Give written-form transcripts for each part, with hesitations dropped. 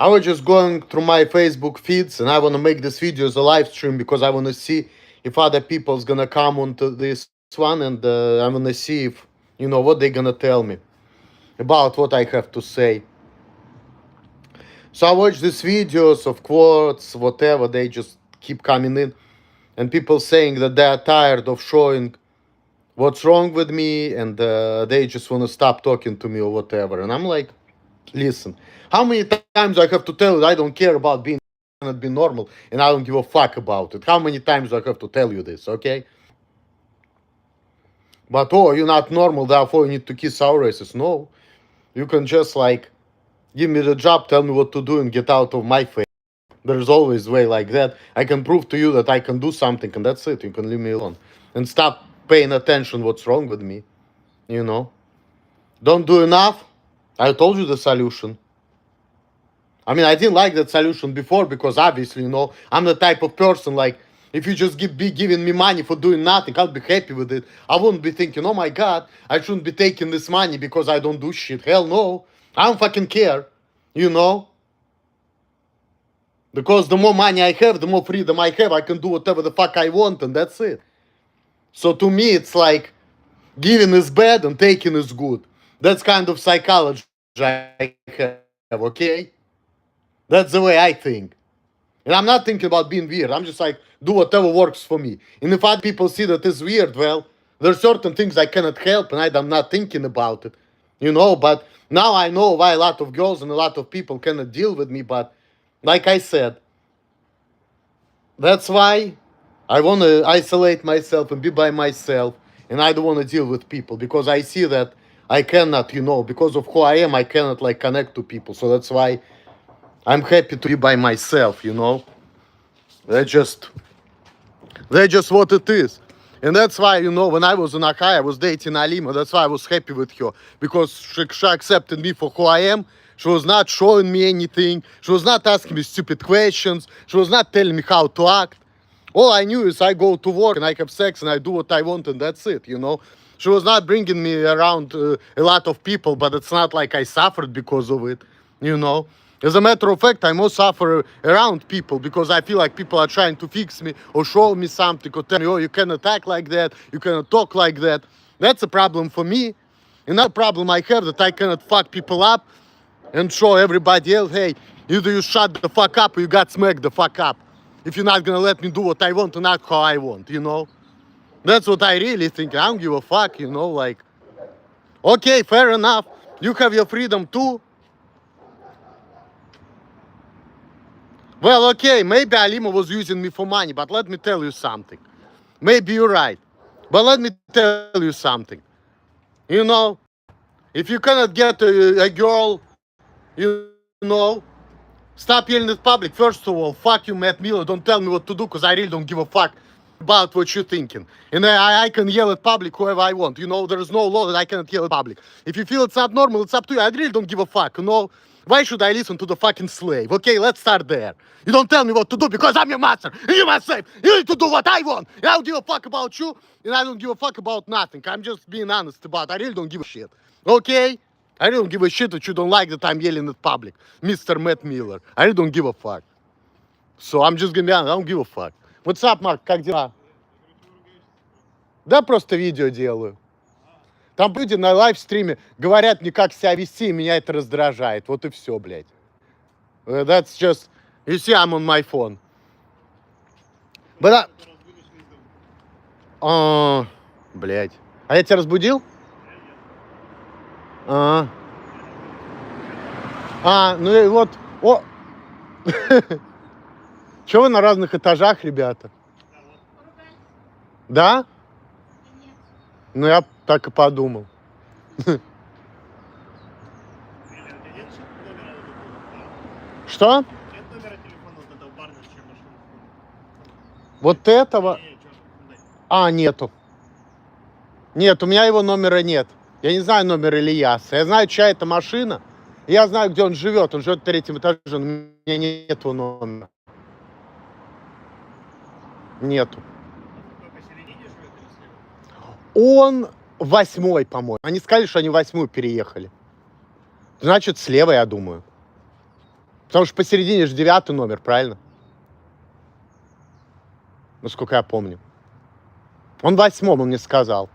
I was just going through my Facebook feeds, and I want to make this video as a live stream because I want to see if other people's gonna come onto this one, and I want to see if what they're gonna tell me about what I have to say. So I watch these videos of quotes, whatever. They just keep coming in, and people saying that they are tired of showing what's wrong with me, and they just want to stop talking to me or whatever. And I'm like, listen, how many times I have to tell you I don't care about being cannot be normal and I don't give a fuck about it? How many times I have to tell you this, okay? But oh, you're not normal, therefore you need to kiss our races. No, you can just like give me the job, tell me what to do, and get out of my face. There's always a way like that. I can prove to you that I can do something, and that's it. You can leave me alone and stop paying attention what's wrong with me. Don't do enough. I told you the solution. I mean, I didn't like that solution before because obviously, I'm the type of person like, if you just be giving me money for doing nothing, I'll be happy with it. I wouldn't be thinking, oh my God, I shouldn't be taking this money because I don't do shit. Hell no. I don't fucking care. Because the more money I have, the more freedom I have. I can do whatever the fuck I want, and that's it. So to me, it's like giving is bad and taking is good. That's kind of psychology I have, okay? That's the way I think. And I'm not thinking about being weird. I'm just like, do whatever works for me. And if other people see that it's weird, well, there are certain things I cannot help, and I'm not thinking about it. But now I know why a lot of girls and a lot of people cannot deal with me. But like I said, that's why I want to isolate myself and be by myself. And I don't want to deal with people because I see that I cannot, because of who I am, I cannot like connect to people. So that's why I'm happy to be by myself, That's just what it is. And that's why, when I was in Akai, I was dating Alima. That's why I was happy with her. Because she accepted me for who I am. She was not showing me anything. She was not asking me stupid questions. She was not telling me how to act. All I knew is I go to work and I have sex and I do what I want and that's it, She was not bringing me around a lot of people, but it's not like I suffered because of it, As a matter of fact, I most suffer around people because I feel like people are trying to fix me or show me something or tell me, oh, you cannot act like that, you cannot talk like that. That's a problem for me. Another problem I have that I cannot fuck people up and show everybody else, hey, either you shut the fuck up or you got smacked the fuck up. If you're not gonna let me do what I want and not how I want, That's what I really think. I don't give a fuck, like, okay, fair enough. You have your freedom too. Well, okay, maybe Alima was using me for money, but let me tell you something. Maybe you're right. But let me tell you something. If you cannot get a girl, stop yelling at public. First of all, fuck you, Matt Miller. Don't tell me what to do because I really don't give a fuck about what you're thinking. And I can yell at public whoever I want. There is no law that I cannot yell at public. If you feel it's not normal, it's up to you. I really don't give a fuck, Why should I listen to the fucking slave? Okay, let's start there. You don't tell me what to do because I'm your master and you're my slave. You need to do what I want. And I don't give a fuck about you and I don't give a fuck about nothing. I'm just being honest about it. I really don't give a shit. Okay? I really don't give a shit that you don't like that I'm yelling at public. Mr. Matt Miller. I really don't give a fuck. So I'm just gonna be honest, I don't give a fuck. What's up, Марк, как дела? Да, просто видео делаю. Там люди на лайвстриме говорят мне, как себя вести, и меня это раздражает. Вот и все, блядь. That's just... You see, I'm on my phone. But блядь. А я тебя разбудил? Ну и вот... О! Чего вы на разных этажах, ребята? Да? Ну, я так и подумал. Что? Вот этого? Нету. Нет, у меня его номера нет. Я не знаю номер Ильяса. Я знаю, чья это машина. Я знаю, где он живет. Он живет в 3-м этаже, но у меня нет его номера. Нету. Он 8-й, по-моему. Они сказали, что они в 8-ю переехали. Значит, слева, я думаю. Потому что посередине же 9 номер, правильно? Насколько я помню. Он в 8, он мне сказал.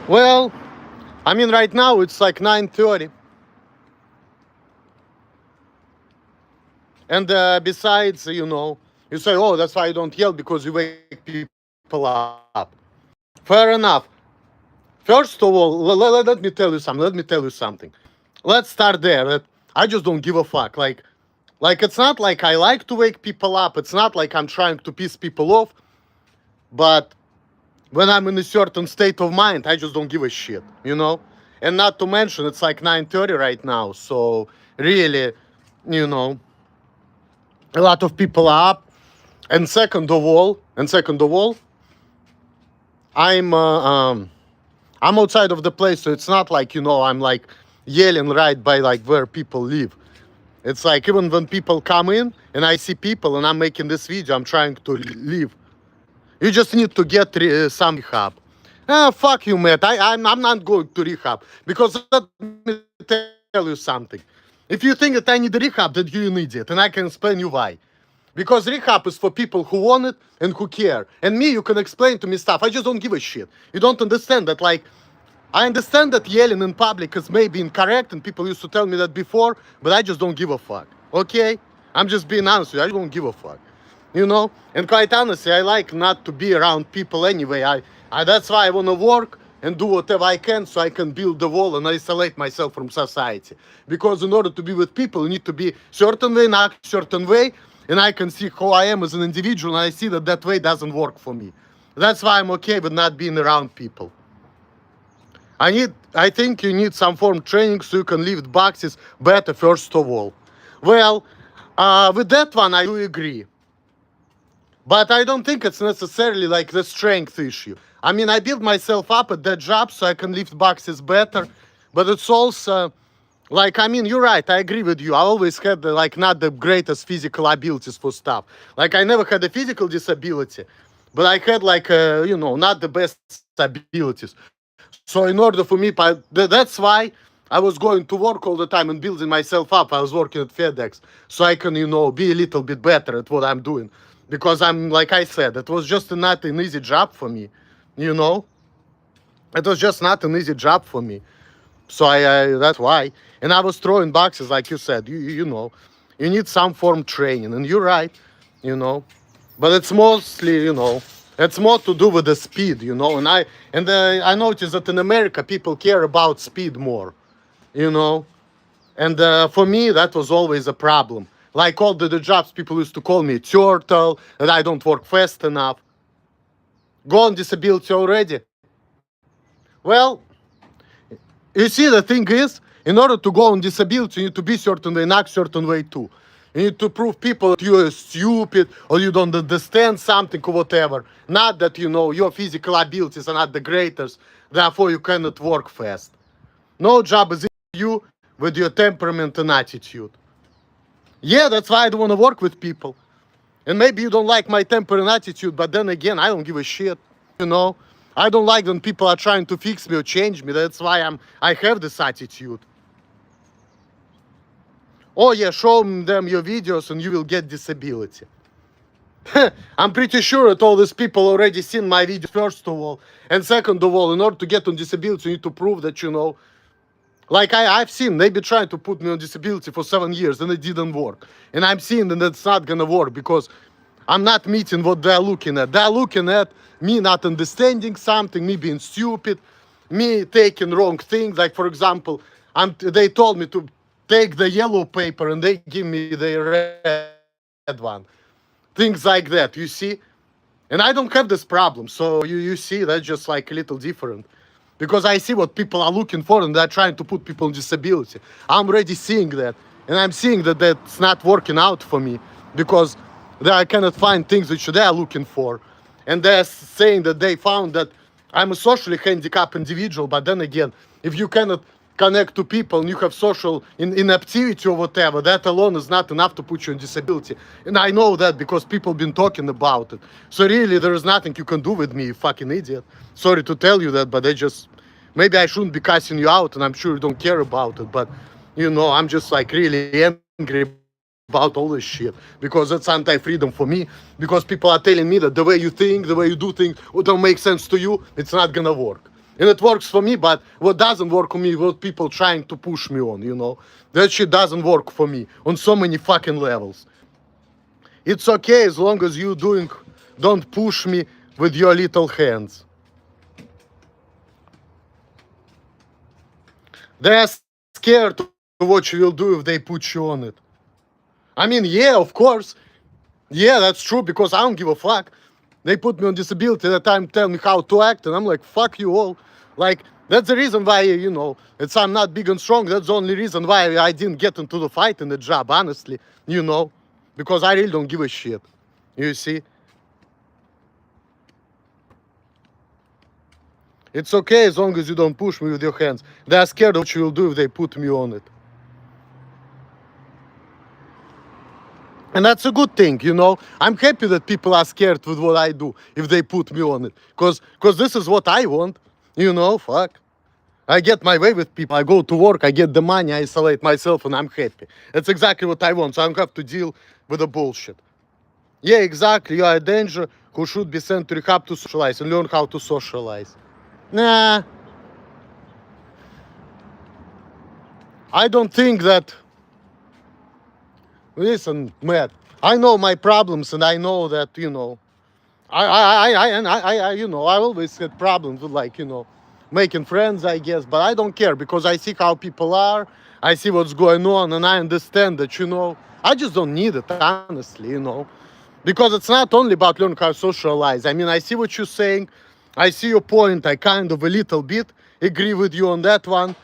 Well, I mean, right now it's like 9:30. And besides, you say, oh, that's why you don't yell, because you wake people up. Fair enough. First of all, let me tell you something. Let's start there. I just don't give a fuck. Like it's not like I like to wake people up. It's not like I'm trying to piss people off. But when I'm in a certain state of mind, I just don't give a shit, And not to mention, it's like 9:30 right now. So really, a lot of people are up. And second of all, I'm outside of the place, so it's not like I'm like yelling right by like where people live. It's like even when people come in and I see people and I'm making this video, I'm trying to leave. You just need to get some rehab. Fuck you, Matt. I'm not going to rehab, because let me tell you something. If you think that I need rehab, then you're an idiot, and I can explain you why. Because rehab is for people who want it and who care. And me, you can explain to me stuff. I just don't give a shit. You don't understand that, like, I understand that yelling in public is maybe incorrect, and people used to tell me that before, but I just don't give a fuck, okay? I'm just being honest with you. I don't give a fuck, And quite honestly, I like not to be around people anyway. That's why I want to work and do whatever I can so I can build the wall and isolate myself from society. Because in order to be with people, you need to be certain way, not certain way, and I can see who I am as an individual, and I see that way doesn't work for me. That's why I'm okay with not being around people. I think you need some form of training so you can lift boxes better, first of all. Well, with that one, I do agree. But I don't think it's necessarily like the strength issue. I mean, I built myself up at that job so I can lift boxes better. But it's also, like, I mean, you're right. I agree with you. I always had, like, not the greatest physical abilities for stuff. Like, I never had a physical disability. But I had, like, not the best abilities. So in order for me, that's why I was going to work all the time and building myself up. I was working at FedEx so I can, be a little bit better at what I'm doing. Because I'm, like I said, it was just not an easy job for me, It was just not an easy job for me. So that's why. And I was throwing boxes, like you said, you need some form of training. And you're right, But it's mostly, it's more to do with the speed, And I noticed that in America, people care about speed more, And for me, that was always a problem. Like all the jobs, people used to call me turtle, that I don't work fast enough. Go on disability already? Well, you see, the thing is, in order to go on disability, you need to be certain way, not certain way too. You need to prove people that you're stupid or you don't understand something or whatever. Not that, your physical abilities are not the greatest, therefore you cannot work fast. No job is in you with your temperament and attitude. Yeah, that's why I don't want to work with people. And maybe you don't like my temper and attitude, but then again, I don't give a shit, I don't like when people are trying to fix me or change me. That's why I have this attitude. Oh yeah, show them your videos and you will get disability. I'm pretty sure that all these people already seen my video, first of all. And second of all, in order to get on disability, you need to prove that, like I've seen, they be trying to put me on disability for 7 years and it didn't work. And I'm seeing that it's not gonna work because I'm not meeting what they're looking at. They're looking at me not understanding something, me being stupid, me taking wrong things. Like, for example, they told me to take the yellow paper and they give me the red one. Things like that, you see? And I don't have this problem. So you see, that's just like a little different. Because I see what people are looking for and they're trying to put people on disability. I'm already seeing that. And I'm seeing that that's not working out for me. Because I cannot find things which they are looking for. And they're saying that they found that I'm a socially handicapped individual. But then again, if you cannot connect to people and you have social inactivity or whatever, that alone is not enough to put you on disability. And I know that because people been talking about it. So really, there is nothing you can do with me, you fucking idiot. Sorry to tell you that, but maybe I shouldn't be cussing you out, and I'm sure you don't care about it, but, I'm just like really angry about all this shit, because it's anti-freedom for me, because people are telling me that the way you think, the way you do things, what don't make sense to you, it's not gonna work. And it works for me, but what doesn't work for me, what people trying to push me on, that shit doesn't work for me on so many fucking levels. It's okay as long as don't push me with your little hands. They're scared of what you will do if they put you on it. I mean, yeah, of course. Yeah, that's true, because I don't give a fuck. They put me on disability that time, tell me how to act, and I'm like, fuck you all. Like, that's the reason why, I'm not big and strong. That's the only reason why I didn't get into the fight in the job, honestly, because I really don't give a shit. You see? It's okay as long as you don't push me with your hands. They're scared of what you will do if they put me on it. And that's a good thing, I'm happy that people are scared with what I do if they put me on it. Because this is what I want, fuck. I get my way with people, I go to work, I get the money, I isolate myself, and I'm happy. That's exactly what I want, so I don't have to deal with the bullshit. Yeah, exactly, you are a danger who should be sent to rehab to socialize and learn how to socialize. Nah. I don't think that... Listen, Matt, I know my problems, and I know that, I always had problems with, making friends, I guess, but I don't care, because I see how people are, I see what's going on, and I understand that, I just don't need it, honestly, because it's not only about learning how to socialize. I mean, I see what you're saying, I see your point, I kind of a little bit agree with you on that one,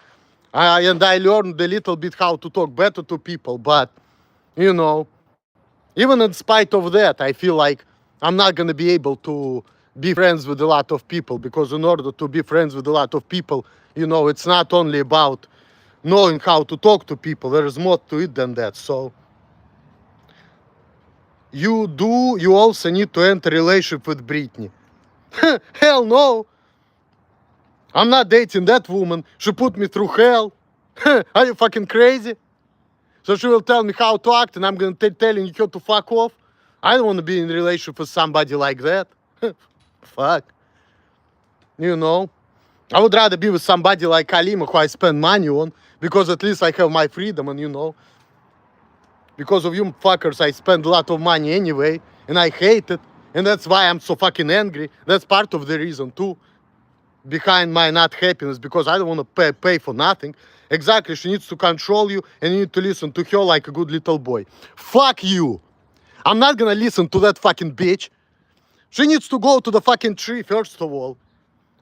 and I learned a little bit how to talk better to people, but even in spite of that, I feel like I'm not going to be able to be friends with a lot of people, because in order to be friends with a lot of people, it's not only about knowing how to talk to people, there is more to it than that. So you also need to enter a relationship with Britney. Hell no. I'm not dating that woman. She put me through hell. Are you fucking crazy? So she will tell me how to act, and I'm going to telling her to fuck off. I don't want to be in a relationship with somebody like that. Fuck. I would rather be with somebody like Kalima, who I spend money on, because at least I have my freedom, and because of you fuckers, I spend a lot of money anyway, and I hate it, and that's why I'm so fucking angry. That's part of the reason too, behind my not happiness, because I don't want to pay for nothing. Exactly, she needs to control you, and you need to listen to her like a good little boy. Fuck you. I'm not gonna listen to that fucking bitch. She needs to go to the fucking tree, first of all.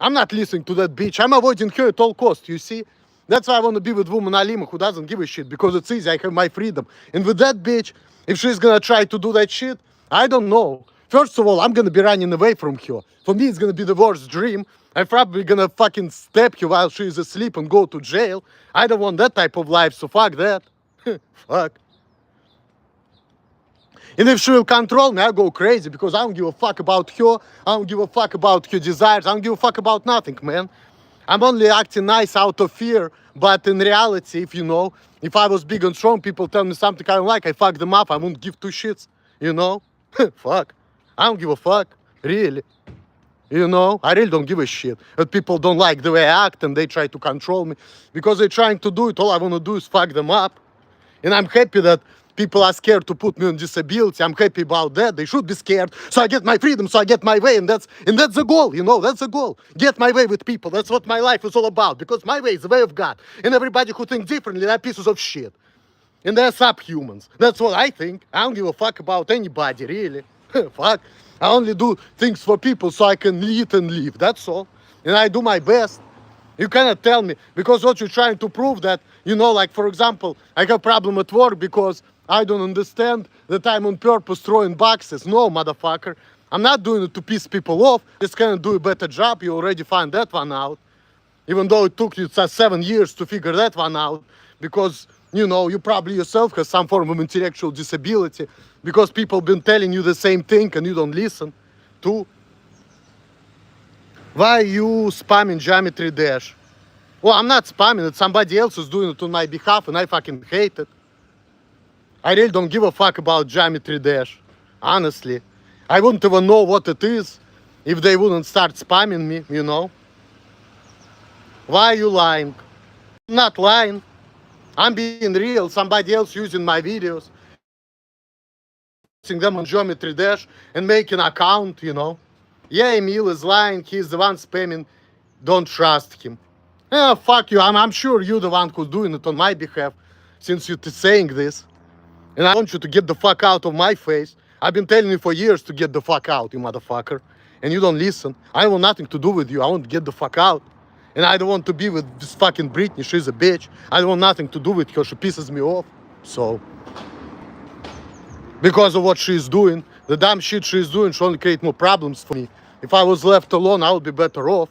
I'm not listening to that bitch. I'm avoiding her at all costs, you see? That's why I want to be with woman Alima, who doesn't give a shit, because it's easy, I have my freedom. And with that bitch, if she's gonna try to do that shit, I don't know. First of all, I'm gonna be running away from her. For me, it's gonna be the worst dream. I'm probably gonna fucking stab her while she's asleep and go to jail. I don't want that type of life, so fuck that. Fuck. And if she will control me, I'll go crazy, because I don't give a fuck about her. I don't give a fuck about her desires. I don't give a fuck about nothing, man. I'm only acting nice out of fear, but in reality, if I was big and strong, people tell me something I don't like, I fuck them up, I won't give two shits, Fuck. I don't give a fuck, really. I really don't give a shit. But people don't like the way I act, and they try to control me. Because they're trying to do it, all I want to do is fuck them up. And I'm happy that people are scared to put me on disability. I'm happy about that. They should be scared. So I get my freedom, so I get my way. And that's the goal, that's the goal. Get my way with people. That's what my life is all about. Because my way is the way of God. And everybody who thinks differently, they're pieces of shit. And they're subhumans. That's what I think. I don't give a fuck about anybody, really. Fuck. I only do things for people so I can eat and live. That's all. And I do my best. You cannot tell me, because what you're trying to prove that, like, for example, I have problem at work because I don't understand that I'm on purpose throwing boxes. No, motherfucker. I'm not doing it to piss people off. Just gonna do a better job. You already find that one out. Even though it took you 7 years to figure that one out, because you probably yourself have some form of intellectual disability, because people been telling you the same thing and you don't listen to. Why you spamming geometry dash? Well, I'm not spamming it. Somebody else is doing it on my behalf, and I fucking hate it. I really don't give a fuck about geometry dash. Honestly, I wouldn't even know what it is if they wouldn't start spamming me. Why are you lying? I'm not lying. I'm being real. Somebody else using my videos, posting them on geometry dash and making an account. Yeah, Emil is lying. He's the one spamming. Don't trust him. Yeah, fuck you. I'm sure you're the one who's doing it on my behalf, since you're saying this. And I want you to get the fuck out of my face. I've been telling you for years to get the fuck out, you motherfucker. And you don't listen. I want nothing to do with you. I want to get the fuck out. And I don't want to be with this fucking Britney. She's a bitch. I don't want nothing to do with her. She pisses me off. So, because of what she's doing, the dumb shit she's doing, she only create more problems for me. If I was left alone, I would be better off.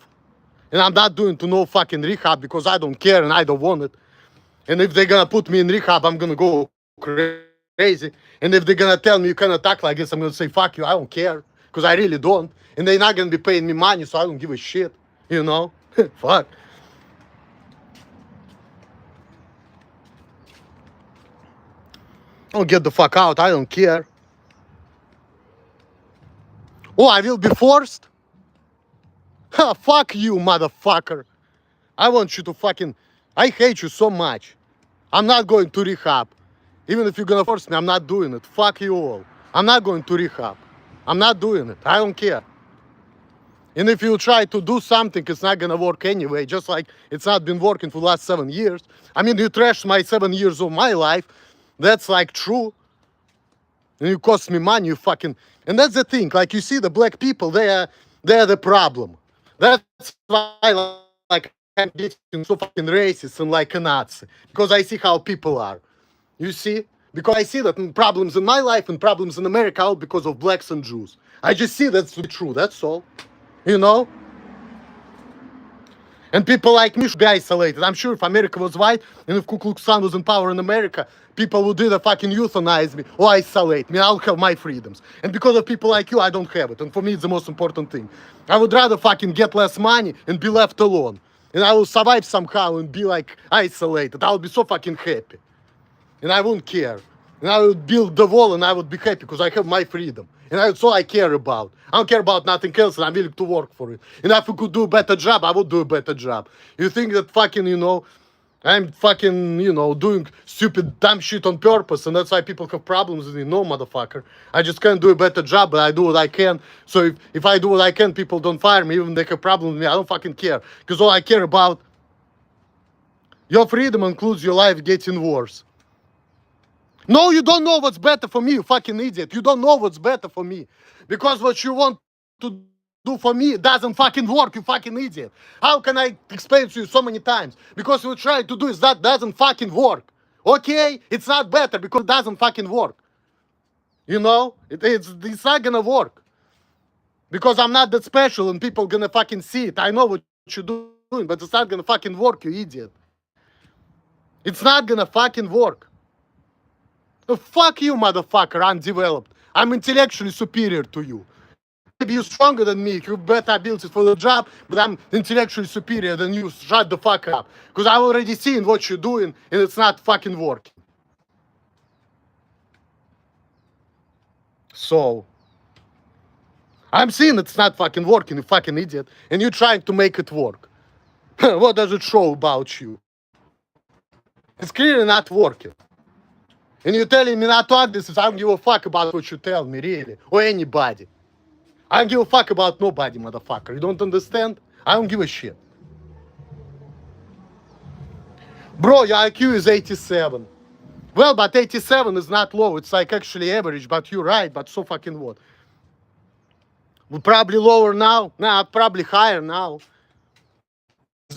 And I'm not doing to no fucking rehab because I don't care and I don't want it. And if they're gonna put me in rehab, I'm gonna go crazy. And if they're gonna tell me you cannot act like this, I'm gonna say fuck you. I don't care, because I really don't. And they're not gonna be paying me money, so I don't give a shit. Fuck. I'll get the fuck out. I don't care. Oh, I will be forced? Ha, fuck you, motherfucker. I want you to fucking... I hate you so much. I'm not going to rehab. Even if you're gonna force me, I'm not doing it. Fuck you all. I'm not going to rehab. I'm not doing it. I don't care. And if you try to do something, it's not gonna work anyway, just like it's not been working for the last 7 years. I mean, you trashed my 7 years of my life. That's like true. And you cost me money, you fucking... And that's the thing, like you see the black people, they're the problem. That's why like I'm getting so fucking racist and like a Nazi. Because I see how people are. You see? Because I see that problems in my life and problems in America are because of blacks and Jews. I just see that's true, that's all. You know? And people like me should be isolated. I'm sure if America was white and if Ku Klux Klan was in power in America, people would either fucking euthanize me or isolate me. I'll have my freedoms. And because of people like you, I don't have it. And for me, it's the most important thing. I would rather fucking get less money and be left alone. And I will survive somehow and be like isolated. I will be so fucking happy. And I won't care. And I would build the wall and I would be happy because I have my freedom. And that's all I care about. I don't care about nothing else and I'm willing to work for it. And if I could do a better job, I would do a better job. You think that fucking, I'm fucking, doing stupid dumb shit on purpose and that's why people have problems with me? No, motherfucker. I just can't do a better job, but I do what I can. So if I do what I can, people don't fire me, even if they have problems with me. I don't fucking care. Because all I care about, your freedom includes your life getting worse. No, you don't know what's better for me, you fucking idiot. You don't know what's better for me. Because what you want to do for me doesn't fucking work, you fucking idiot. How can I explain to you so many times? Because what you try to do is that doesn't fucking work. Okay? It's not better because it doesn't fucking work. It's not gonna work. Because I'm not that special and people gonna fucking see it. I know what you're doing, but it's not gonna fucking work, you idiot. It's not gonna fucking work. Fuck you, motherfucker, undeveloped. I'm intellectually superior to you. Maybe you're stronger than me, you have better abilities for the job, but I'm intellectually superior than you. Shut the fuck up. Because I've already seen what you're doing, and it's not fucking working. So, I'm seeing it's not fucking working, you fucking idiot. And you're trying to make it work. What does it show about you? It's clearly not working. And you're telling me not to act this, I don't give a fuck about what you tell me, really. Or anybody. I don't give a fuck about nobody, motherfucker. You don't understand? I don't give a shit. Bro, your IQ is 87. Well, but 87 is not low. It's like actually average, but you're right. But so fucking what? We're probably lower now. Nah, probably higher now.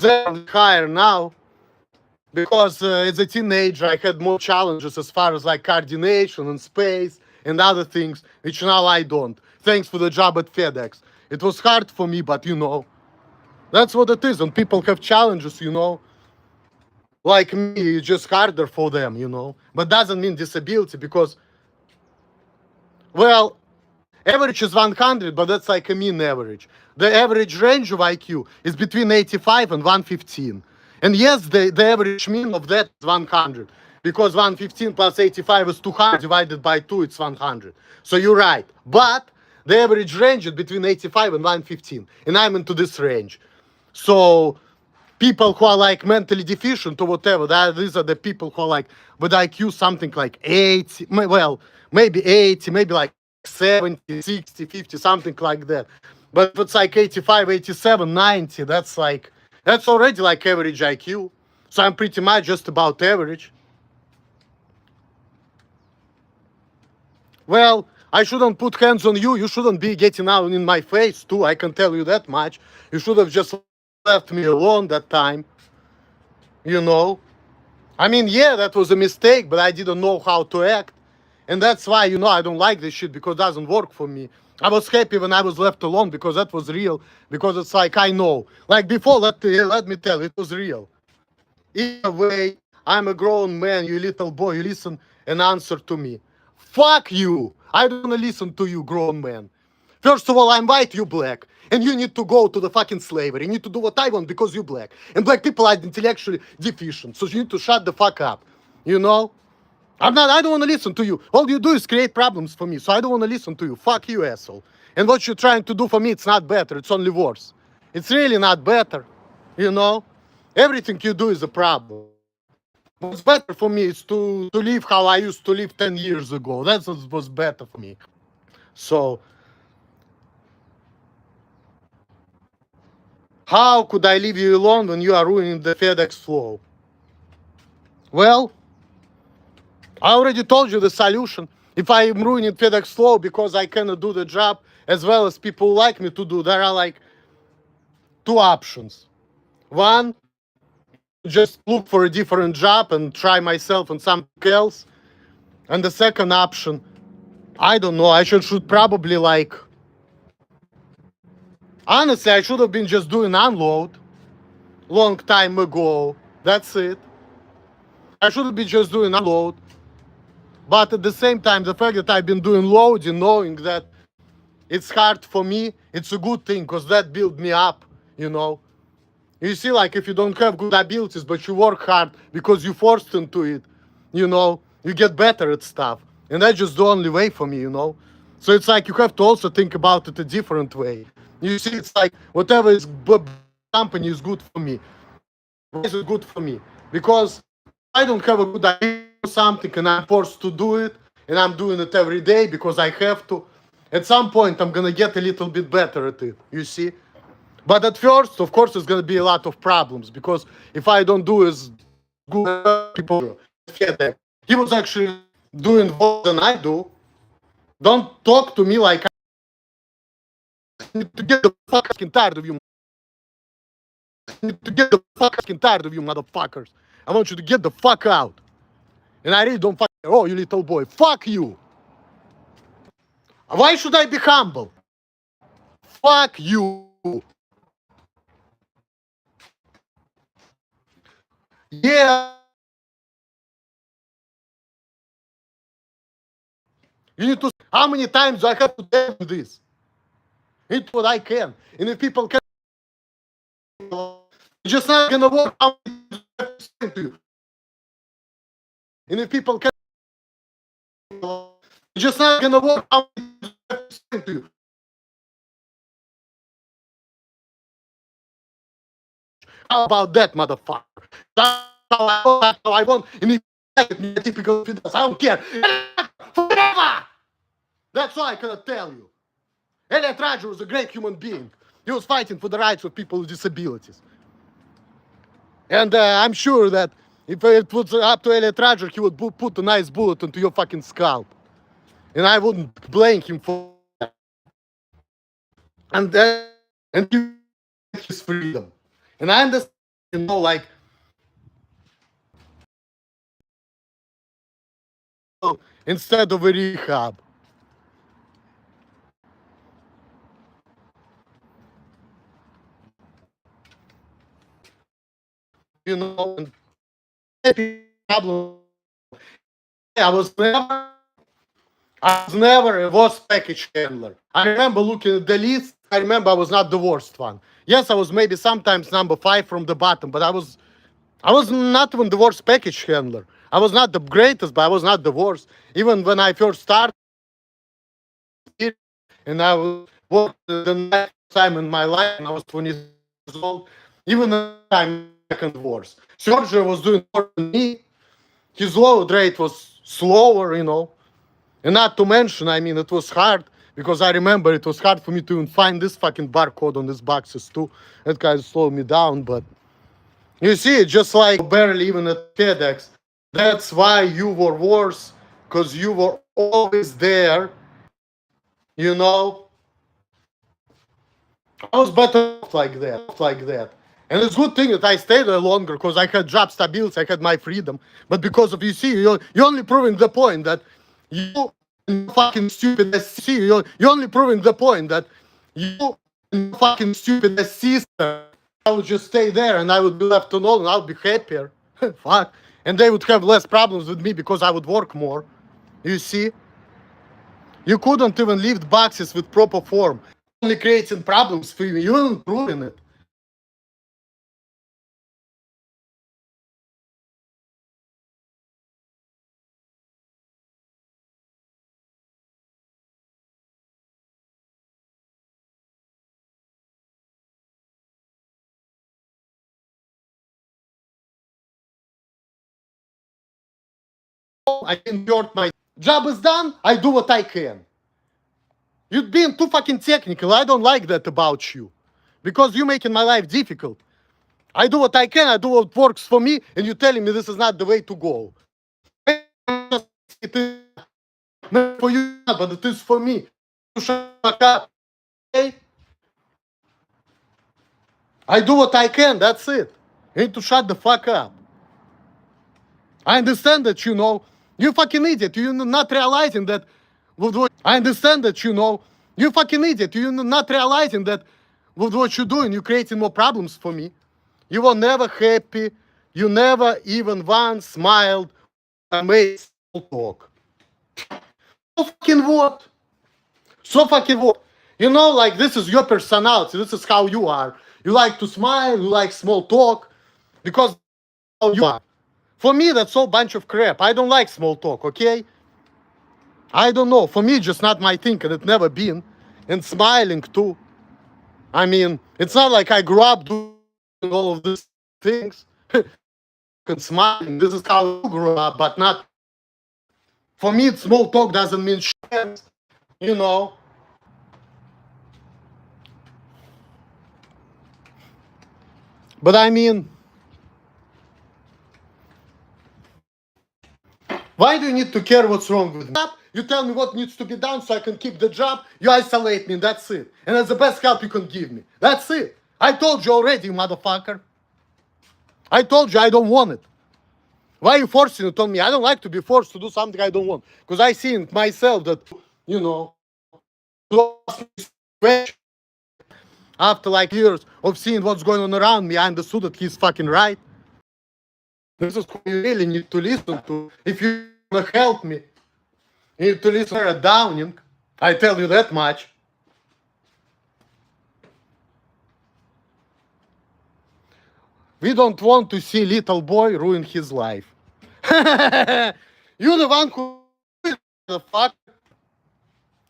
Higher now. Because as a teenager, I had more challenges as far as like coordination and space and other things, which now I don't. Thanks for the job at FedEx. It was hard for me, but That's what it is. And people have challenges, you know. Like me, it's just harder for them, you know. But doesn't mean disability because, well, average is 100, but that's like a mean average. The average range of IQ is between 85 and 115. And yes, the average mean of that is 100. Because 115 plus 85 is 200, divided by 2, it's 100. So you're right. But the average range is between 85 and 115. And I'm into this range. So people who are like mentally deficient or whatever, these are the people who are like with IQ something like 80, well, maybe 80, maybe like 70, 60, 50, something like that. But if it's like 85, 87, 90, that's already like average IQ. So I'm pretty much just about average. Well, I shouldn't put hands on you. You shouldn't be getting out in my face too. I can tell you that much. You should have just left me alone that time. You know? I mean, yeah, that was a mistake, but I didn't know how to act. And that's why, you know, I don't like this shit because it doesn't work for me. I was happy when I was left alone because that was real. Because it's like, I know. Like before, let me tell you, it was real. Either way, I'm a grown man, you little boy, you listen and answer to me. Fuck you! I don't wanna listen to you, grown man. First of all, I'm white, you black. And you need to go to the fucking slavery. You need to do what I want because you black. And black people are intellectually deficient. So you need to shut the fuck up. You know? I don't wanna listen to you. All you do is create problems for me. So I don't wanna listen to you. Fuck you, asshole. And what you're trying to do for me, it's not better. It's only worse. It's really not better. You know? Everything you do is a problem. What's better for me is to live how I used to live 10 years ago. That's what was better for me. So, how could I leave you alone when you are ruining the FedEx flow? Well, I already told you the solution. If I am ruining FedEx flow because I cannot do the job as well as people like me to do, there are like two options. One, just look for a different job and try myself on something else. And the second option, I don't know, I should probably like, honestly, I should have been just doing unload long time ago. That's it. I should have been just doing unload. But at the same time, the fact that I've been doing loading, knowing that it's hard for me, it's a good thing because that built me up, you know. You see, like if you don't have good abilities, but you work hard because you forced into it, you know, you get better at stuff. And that's just the only way for me, you know. So it's like you have to also think about it a different way. You see, it's like whatever is company is good for me. Why is it good for me? Because I don't have a good idea or something and I'm forced to do it and I'm doing it every day because I have to. At some point, I'm gonna get a little bit better at it, you see? But at first, of course, there's gonna be a lot of problems because if I don't do as good as people, he was actually doing more than I do. Don't talk to me like I need to get the fucking tired of you. I need to get the fucking tired of you, motherfuckers. I want you to get the fuck out. And I really don't fuck. Oh, you little boy, fuck you. Why should I be humble? Fuck you. Yeah. You need to. How many times do I have to tell you this? It's what I can. And if people can, it's just not gonna work. How many times do I have to say to you? And if people can, it's just not gonna work. How many times do I have to say to you? How about that, motherfucker? That's how I want. And if me a typical I don't care. Forever! That's all I cannot tell you. Elliot Rodger was a great human being. He was fighting for the rights of people with disabilities. And I'm sure that if it was up to Elliot Rodger, he would put a nice bullet into your fucking scalp. And I wouldn't blame him for that. And his freedom. And I understand, you know, like, instead of a rehab. you know, and problem. I was never, I was never a worst package handler. I remember looking at the list. I remember I was not the worst one. Yes, I was maybe sometimes number 5 from the bottom, but I was not even the worst package handler. I was not the greatest, but I was not the worst. Even when I first started, and I was worked the next time in my life, and I was 20 years old. Even I'm second worst. Sergio was doing more than me. His load rate was slower, you know. And not to mention, I mean, it was hard because I remember it was hard for me to even find this fucking barcode on these boxes too. That kind of slowed me down. But you see, just like barely even at TEDx, that's why you were worse, because you were always there, you know. I was better off like that, like that. And it's a good thing that I stayed there longer because I had job stability, I had my freedom. But because of you see, you're only proving the point that you fucking stupid as see, you're only proving the point that you fucking stupid as sister. I would just stay there and I would be left alone and I would be happier. Fuck. And they would have less problems with me because I would work more. You see? You couldn't even lift boxes with proper form. Only creating problems for you. You're improving it. I endured my job is done. I do what I can. You're being too fucking technical. I don't like that about you. Because you're making my life difficult. I do what I can, I do what works for me, and you're telling me this is not the way to go. It is not for you, but it is for me. Shut up. Okay? I do what I can, that's it. You need to shut the fuck up. I understand that, you know. You fucking idiot. You're not realizing that. I understand that, you know. You fucking idiot. You're not realizing that with what you're doing, you're creating more problems for me. You were never happy. You never even once smiled. I made small talk. So fucking what? So fucking what? You know, like this is your personality. This is how you are. You like to smile. You like small talk, because how you are. For me, that's all bunch of crap. I don't like small talk. Okay? I don't know. For me, just not my thing, and it never been. And smiling too. I mean, it's not like I grew up doing all of these things. And smiling. This is how you grew up, but not. For me, small talk doesn't mean shit. You know. But I mean, why do you need to care what's wrong with me? You tell me what needs to be done so I can keep the job. You isolate me, that's it. And that's the best help you can give me. That's it. I told you already, you motherfucker. I told you I don't want it. Why are you forcing it on me? I don't like to be forced to do something I don't want. Because I see in myself that, you know, after like years of seeing what's going on around me, I understood that he's fucking right. This is who you really need to listen to. If you want to help me, you need to listen to Downing. I tell you that much. We don't want to see little boy ruin his life. You're the one who the fuck.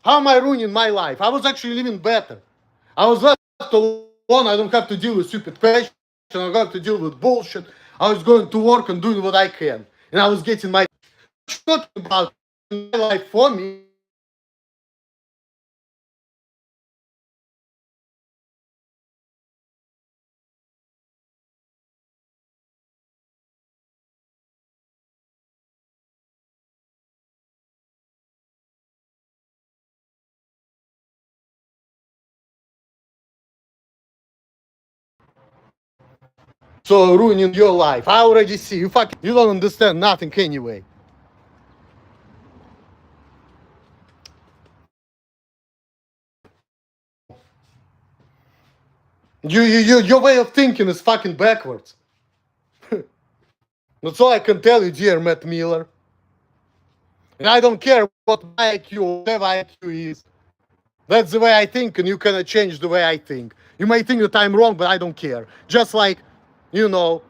How am I ruining my life? I was actually living better. I was left alone. I don't have to deal with stupid questions. I don't have to deal with bullshit. I was going to work and doing what I can. And I was getting my talking about my life for me. So ruining your life. I already see. You don't understand nothing anyway. Your way of thinking is fucking backwards. That's all I can tell you, dear Matt Miller. And I don't care what my IQ, whatever IQ is. That's the way I think, and you cannot change the way I think. You may think that I'm wrong, but I don't care. Just like, you know,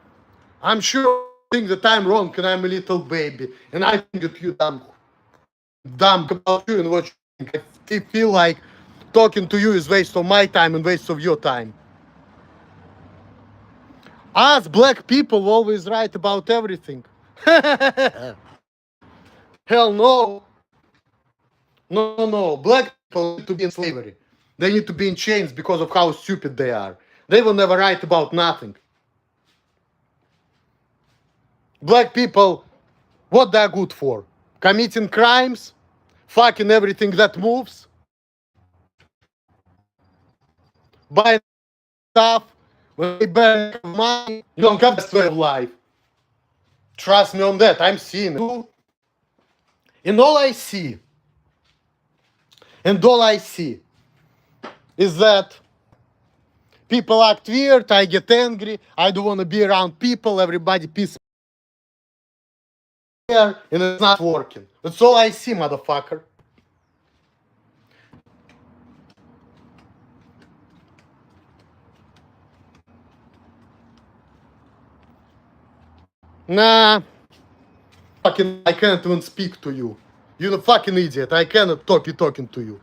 I'm sure you think that I'm wrong, and I'm a little baby, and I think that you dumb about you and what you think. I feel like talking to you is waste of my time and waste of your time. Us black people always right about everything. Hell no. No. Black people need to be in slavery. They need to be in chains because of how stupid they are. They will never write about nothing. Black people, what they're good for? Committing crimes, fucking everything that moves, buying stuff, when they burn money, you don't have that way of life. Trust me on that, I'm seeing it. And all I see is that people act weird, I get angry, I don't want to be around people, everybody pisses me off, and it's not working. That's all I see, motherfucker. Nah, fucking, I can't even speak to you. You're a fucking idiot. I cannot talking to you.